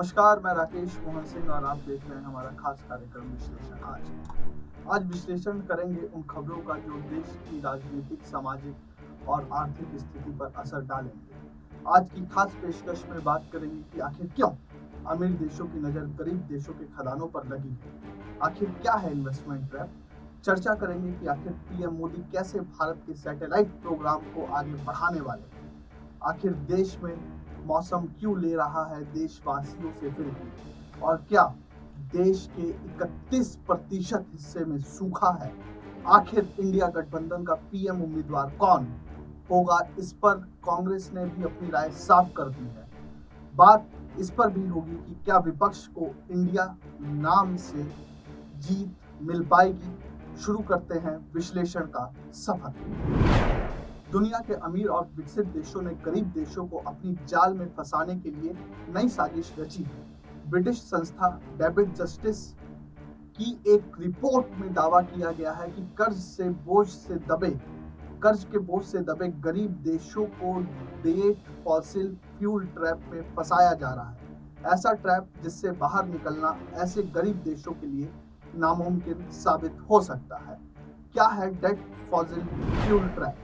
नमस्कार, मैं राकेश मोहन सिंह और आप देख रहे हैं हमारा खास कार्यक्रम विश्लेषण आज विश्लेषण करेंगे उन खबरों का जो देश की राजनीतिक, सामाजिक और आर्थिक स्थिति पर असर डालेंगे। आज की खास पेशकश में बात करेंगे कि आखिर क्यों अमीर देशों की नजर गरीब देशों के खदानों पर लगी है। आखिर क्या है इन्वेस्टमेंट ट्रैप। चर्चा करेंगे कि आखिर पीएम मोदी कैसे भारत के सैटेलाइट प्रोग्राम को आगे बढ़ाने वाले हैं। आखिर देश में मौसम क्यों ले रहा है देशवासियों से फिरकी, और क्या देश के 31% हिस्से में सूखा है। आखिर इंडिया गठबंधन का पीएम उम्मीदवार कौन होगा, इस पर कांग्रेस ने भी अपनी राय साफ कर दी है। बात इस पर भी होगी कि क्या विपक्ष को इंडिया नाम से जीत मिल पाएगी। शुरू करते हैं विश्लेषण का सफर। दुनिया के अमीर और विकसित देशों ने गरीब देशों को अपनी जाल में फंसाने के लिए नई साजिश रची है। ब्रिटिश संस्था डेबिट जस्टिस की एक रिपोर्ट में दावा किया गया है कि कर्ज के बोझ से दबे गरीब देशों को डेट फॉसिल फ्यूल ट्रैप में फंसाया जा रहा है। ऐसा ट्रैप जिससे बाहर निकलना ऐसे गरीब देशों के लिए नामुमकिन साबित हो सकता है। क्या है डेट फॉसिल फ्यूल ट्रैप?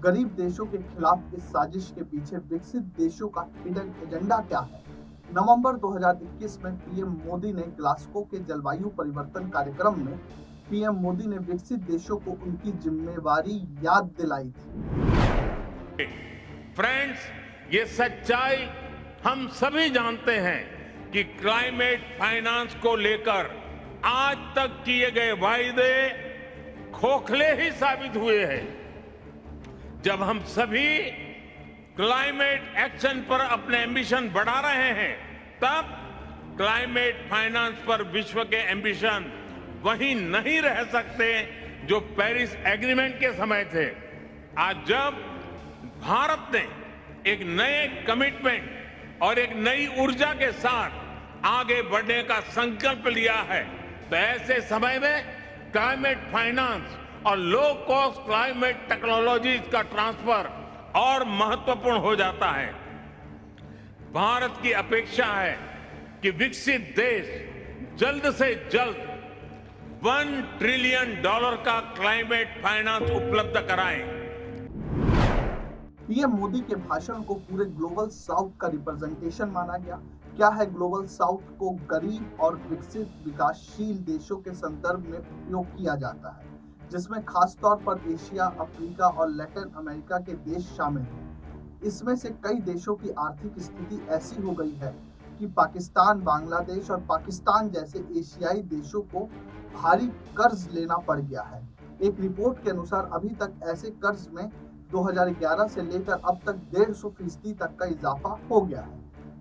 गरीब देशों के खिलाफ इस साजिश के पीछे विकसित देशों का हिडन एजेंडा क्या है? नवंबर 2021 में पीएम मोदी ने ग्लासगो के जलवायु परिवर्तन कार्यक्रम में पीएम मोदी ने विकसित देशों को उनकी जिम्मेवारी याद दिलाई थी। फ्रेंड्स, ये सच्चाई हम सभी जानते हैं कि क्लाइमेट फाइनेंस को लेकर आज तक किए गए वायदे खोखले ही साबित हुए हैं। जब हम सभी क्लाइमेट एक्शन पर अपने एम्बिशन बढ़ा रहे हैं, तब क्लाइमेट फाइनेंस पर विश्व के एम्बिशन वहीं नहीं रह सकते जो पेरिस एग्रीमेंट के समय थे। आज जब भारत ने एक नए कमिटमेंट और एक नई ऊर्जा के साथ आगे बढ़ने का संकल्प लिया है, तो ऐसे समय में क्लाइमेट फाइनेंस और लो कॉस्ट क्लाइमेट टेक्नोलॉजीज का ट्रांसफर और महत्वपूर्ण हो जाता है। भारत की अपेक्षा है कि विकसित देश जल्द से जल्द $1 ट्रिलियन का क्लाइमेट फाइनेंस उपलब्ध कराएं। पीएम मोदी के भाषण को पूरे ग्लोबल साउथ का रिप्रेजेंटेशन माना गया। क्या है ग्लोबल साउथ को गरीब और विकसित विकासशील देशों के संदर्भ में उपयोग किया जाता है, जिसमें खासतौर पर एशिया, अफ्रीका और लैटिन अमेरिका के देश शामिल हैं। इसमें से कई देशों की आर्थिक स्थिति ऐसी हो गई है कि पाकिस्तान, बांग्लादेश और पाकिस्तान जैसे एशियाई देशों को भारी कर्ज लेना पड़ गया है। एक रिपोर्ट के अनुसार अभी तक ऐसे कर्ज में 2011 से लेकर अब तक 150% तक का इजाफा हो गया है।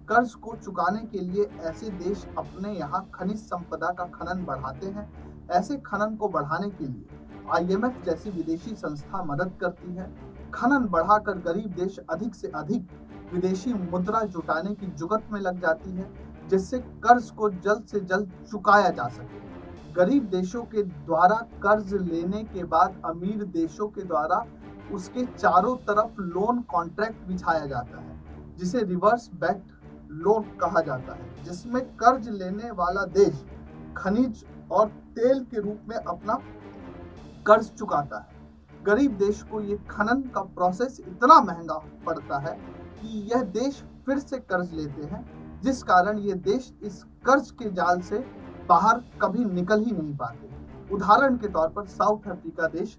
कर्ज को चुकाने के लिए ऐसे देश अपने यहाँ खनिज संपदा का खनन बढ़ाते हैं। ऐसे खनन को बढ़ाने के लिए IMF जैसी विदेशी संस्था मदद करती है। खनन बढ़ाकर गरीब देश अधिक से अधिक विदेशी मुद्रा जुटाने की जुगत में लग जाती है, जिससे कर्ज को जल्द से जल्द चुकाया जा सके। गरीब देशों के द्वारा कर्ज लेने के बाद अमीर देशों के द्वारा उसके चारों तरफ लोन कॉन्ट्रैक्ट बिछाया जाता है, जिसे रिवर्स बैक्ड लोन कहा जाता है, जिसमें कर्ज लेने वाला देश खनिज और तेल के रूप में अपना कर्ज चुकाता है। गरीब देश को ये खनन का प्रोसेस इतना महंगा पड़ता है कि यह देश फिर से कर्ज लेते हैं, जिस कारण ये देश इस कर्ज के जाल से बाहर कभी निकल ही नहीं पाते। उदाहरण के तौर पर साउथ अफ्रीका देश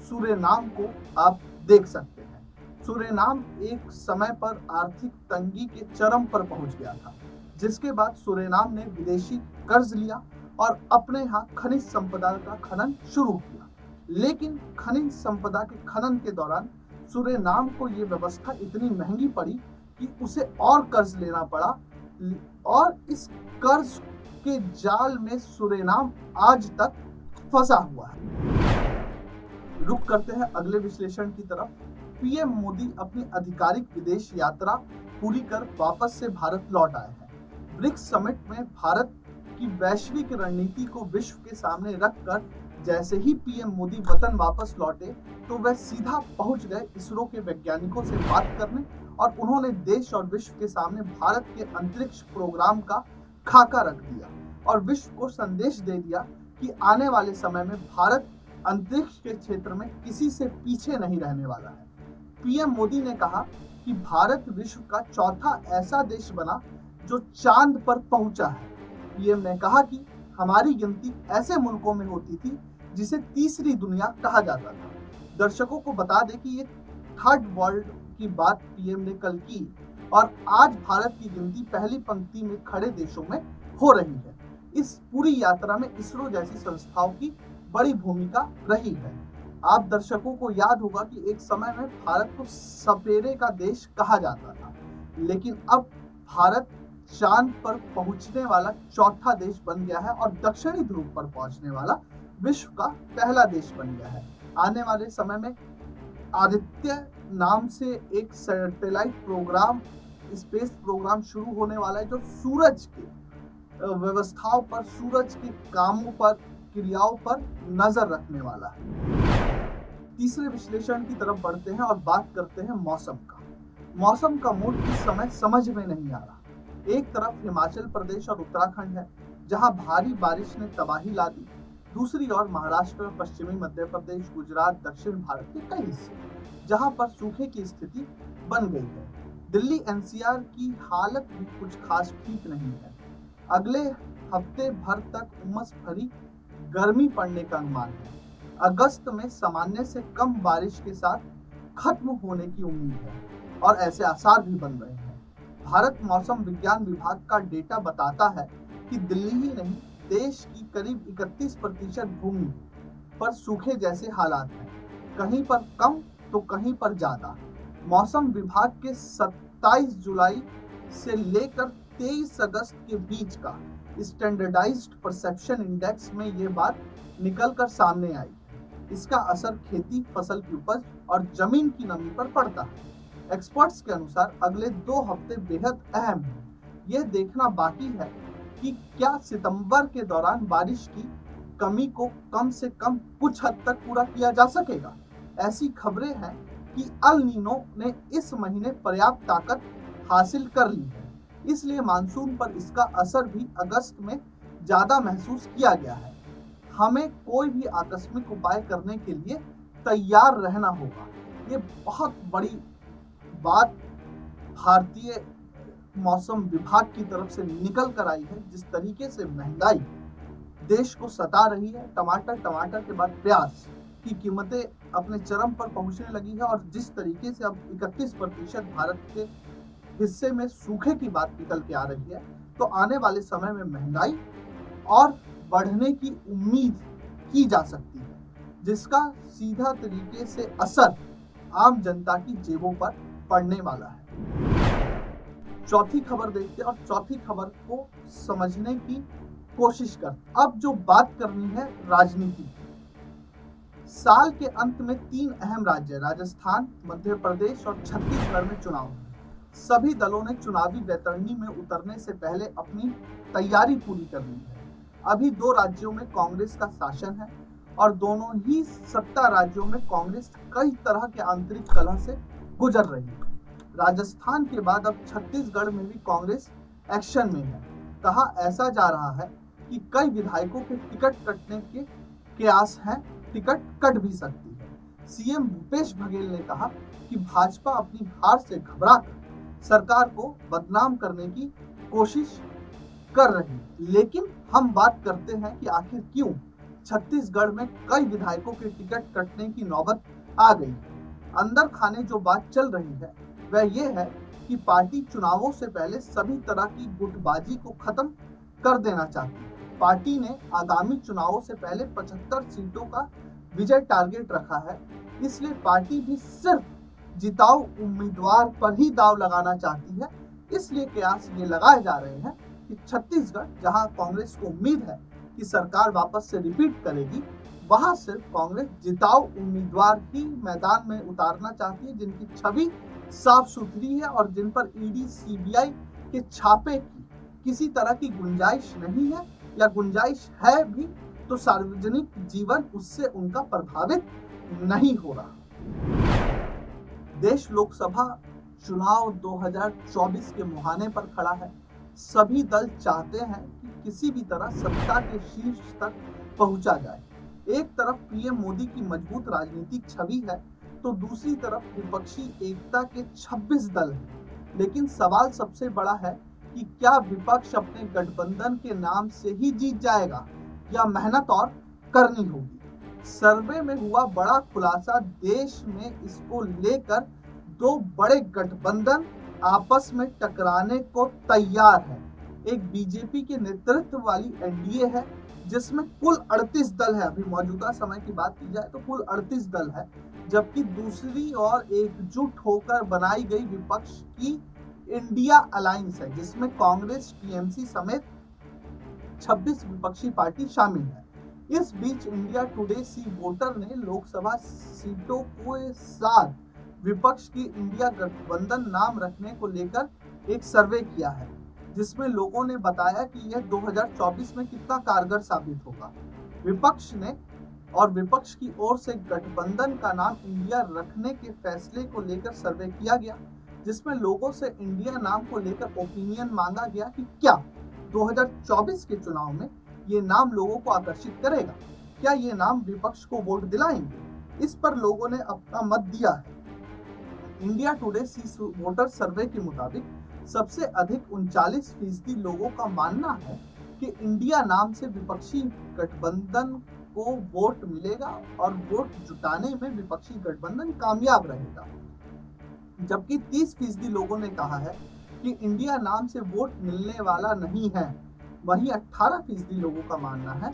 सूरेनाम को आप देख सकते हैं। सूरेनाम एक समय पर आर्थिक तंगी के चरम पर पहुंच गया था, जिसके बाद सूरेनाम ने विदेशी कर्ज लिया और अपने यहाँ खनिज संपदा का खनन शुरू किया। लेकिन खनिज संपदा के खनन के दौरान सूरेनाम को ये व्यवस्था इतनी महंगी पड़ी कि उसे और कर्ज लेना पड़ा, और इस कर्ज के जाल में सूरेनाम आज तक फंसा हुआ है। रुक करते हैं अगले विश्लेषण की तरफ। पीएम मोदी अपनी आधिकारिक विदेश यात्रा पूरी कर वापस से भारत लौट आए हैं। ब्रिक्स समिट में भारत की वैश्विक रणनीति को विश्व के सामने रखकर जैसे ही पीएम मोदी वतन वापस लौटे, तो वह सीधा पहुंच गए इसरो के वैज्ञानिकों से बात करने, और उन्होंने देश और विश्व के सामने भारत के अंतरिक्ष प्रोग्राम का खाका रख दिया और विश्व को संदेश दे दिया कि आने वाले समय में भारत अंतरिक्ष के क्षेत्र में किसी से पीछे नहीं रहने वाला है। पीएम मोदी ने कहा कि भारत विश्व का चौथा ऐसा देश बना जो चांद पर पहुंचा है। पीएम ने कहा कि हमारी गिनती ऐसे मुल्कों में होती थी जिसे तीसरी दुनिया कहा जाता था। दर्शकों को बता दें कि ये थर्ड वर्ल्ड की बात पीएम ने कल की और आज भारत की गिनती पहली पंक्ति में खड़े देशों में हो रही है। इस पूरी यात्रा में इसरो जैसी संस्थाओं की बड़ी भूमिका रही है। आप दर्शकों को याद होगा कि एक समय में भारत को सपेरे का देश कहा जाता था, लेकिन अब भारत चांद पर पहुंचने वाला चौथा देश बन गया है और दक्षिणी ध्रुव पर पहुंचने वाला विश्व का पहला देश बन गया है। आने वाले समय में आदित्य नाम से एक सैटेलाइट प्रोग्राम, स्पेस प्रोग्राम शुरू होने वाला है जो सूरज के व्यवस्थाओं पर, सूरज के कामों पर, क्रियाओं पर नजर रखने वाला है। तीसरे विश्लेषण की तरफ बढ़ते हैं और बात करते हैं मौसम का। मौसम का मूड इस समय समझ में नहीं आ रहा। एक तरफ हिमाचल प्रदेश और उत्तराखंड है जहां भारी बारिश ने तबाही ला दी, दूसरी ओर महाराष्ट्र, पश्चिमी मध्य प्रदेश, गुजरात, दक्षिण भारत के कई हिस्से जहां पर सूखे की स्थिति बन गई है। दिल्ली एनसीआर की हालत भी कुछ खास ठीक नहीं है। अगले हफ्ते भर तक उमस भरी गर्मी पड़ने का अनुमान है। अगस्त में सामान्य से कम बारिश के साथ खत्म होने की उम्मीद है और ऐसे आसार भी बन रहे हैं। भारत मौसम विज्ञान विभाग का डेटा बताता है कि दिल्ली ही नहीं, देश की करीब 31% भूमि पर सूखे जैसे हालात हैं, कहीं पर कम तो कहीं पर ज्यादा। मौसम विभाग के 27 जुलाई से लेकर 23 अगस्त के बीच का स्टैंडर्डाइज्ड परसेप्शन इंडेक्स में ये बात निकल कर सामने आई। इसका असर खेती, फसल की उपज और जमीन की नमी पर पड़ता है। एक्सपर्ट्स के अनुसार अगले 2 हफ्ते बेहद अहम हैं। यह देखना बाकी है कि क्या सितंबर के दौरान बारिश की कमी को कम से कम कुछ हद तक पूरा किया जा सकेगा। ऐसी खबरें हैं कि अल नीनो ने इस महीने पर्याप्त ताकत हासिल कर ली है, इसलिए मानसून पर इसका असर भी अगस्त में ज्यादा महसूस किया गया है। हमें कोई भी आकस्मिक उपाय करने के लिए तैयार रहना होगा। ये बहुत बड़ी बात भारतीय मौसम विभाग की तरफ से निकल कर आई है। जिस तरीके से महंगाई देश को सता रही है, टमाटर के बाद प्याज की कीमतें अपने चरम पर पहुंचने लगी है और जिस तरीके से अब 31% भारत के हिस्से में सूखे की बात निकल के आ रही है, तो आने वाले समय में महंगाई और बढ़ने की उम्मीद की जा सकती है, जिसका सीधा तरीके से असर आम जनता की जेबों पर पड़ने वाला है। चौथी खबर देखते हैं और चौथी खबर को समझने की कोशिश कर। अब जो बात करनी है राजनीति की। साल के अंत में 3 अहम राज्य राजस्थान, मध्य प्रदेश और छत्तीसगढ़ में चुनाव हैं। सभी दलों ने चुनावी वैतरणी में उतरने से पहले अपनी तैयारी पूरी कर ली है। अभी 2 राज्यों में कांग्रेस का शासन है और दोनों ही सत्ता राज्यों में कांग्रेस कई तरह के आंतरिक कलह से गुजर रही है। राजस्थान के बाद अब छत्तीसगढ़ में भी कांग्रेस एक्शन में है। कहा ऐसा जा रहा है कि कई विधायकों के टिकट कटने के कयास हैं, टिकट कट भी सकती है। सीएम भूपेश बघेल ने कहा कि भाजपा अपनी हार से घबराकर सरकार को बदनाम करने की कोशिश कर रही है। लेकिन हम बात करते हैं कि आखिर क्यों छत्तीसगढ़ में कई विधायकों के टिकट कटने की नौबत आ गई। अंदर खाने जो बात चल रही है वह ये है कि पार्टी चुनावों से पहले सभी तरह की गुटबाजी को खत्म कर देना चाहती है। पार्टी ने आगामी चुनावों से पहले 75 सीटों का विजय टारगेट रखा है, इसलिए पार्टी भी सिर्फ जिताऊ उम्मीदवार पर ही दाव लगाना चाहती है। इसलिए कयास ये लगाए जा रहे हैं कि छत्तीसगढ़, जहां कांग्रेस को उम्मीद है कि सरकार वापस से रिपीट करेगी, वहां सिर्फ कांग्रेस जिताऊ उम्मीदवार ही मैदान में उतारना चाहती है, जिनकी छवि साफ सुथरी है और जिन पर ईडी, सीबीआई के छापे की किसी तरह की गुंजाइश नहीं है, या गुंजाइश है भी तो सार्वजनिक जीवन उससे उनका प्रभावित नहीं हो रहा। देश लोकसभा चुनाव 2024 के मुहाने पर खड़ा है। सभी दल चाहते हैं कि किसी भी तरह सत्ता के शीर्ष तक पहुंचा जाए। एक तरफ पीएम मोदी की मजबूत राजनीतिक छवि है, तो दूसरी तरफ विपक्षी एकता के 26 दल हैं। लेकिन सवाल सबसे बड़ा है कि क्या विपक्ष अपने गठबंधन के नाम से ही जीत जाएगा या मेहनत और करनी होगी। सर्वे में हुआ बड़ा खुलासा देश में इसको लेकर दो बड़े गठबंधन आपस में टकराने को तैयार है। एक बीजेपी के नेतृत्व वाली एनडीए है जिसमें कुल 38 दल है। अभी मौजूदा समय की बात की जाए तो कुल 38 दल है, जबकि दूसरी ओर एकजुट होकर बनाई गई विपक्ष की इंडिया अलायंस है जिसमें कांग्रेस, टीएमसी समेत 26 विपक्षी पार्टी शामिल है। इस बीच इंडिया टुडे सी वोटर ने लोकसभा सीटों के साथ विपक्ष की इंडिया गठबंधन नाम रखने को लेकर एक सर्वे किया है, जिसमें लोगों ने बताया कि यह 2024 में कितना कारगर साबित होगा। विपक्ष की ओर से गठबंधन का नाम इंडिया रखने के फैसले को लेकर सर्वे किया गया, जिसमें लोगों से इंडिया नाम को लेकर ओपिनियन मांगा गया कि क्या 2024 के चुनाव में ये नाम लोगों को आकर्षित करेगा, क्या ये नाम विपक्ष को वोट दिलाएंगे। इस पर लोगों ने अपना मत दिया है। इंडिया टुडे सी वोटर सर्वे के मुताबिक सबसे अधिक 39% लोगों का मानना है कि इंडिया नाम से विपक्षी गठबंधन को वोट मिलेगा और वोट जुटाने में विपक्षी गठबंधन कामयाब रहेगा, जबकि 30% लोगों ने कहा है कि इंडिया नाम से वोट मिलने वाला नहीं है। वहीं 18% लोगों का मानना है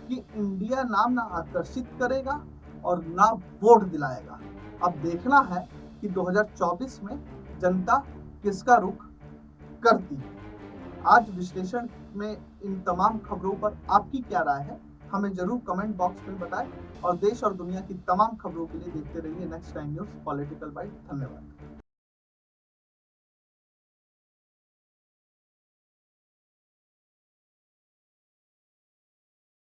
कि इंडिया नाम ना आकर्षित करेगा और ना वोट दिलाएगा। अब देखना है कि 2024 में जनता किसका रुख करती है। आज विश्लेषण में इन तमाम खबरों पर आपकी क्या राय है, हमें जरूर कमेंट बॉक्स में बताएं और देश और दुनिया की तमाम खबरों के लिए देखते रहिए next time news political bite. धन्यवाद।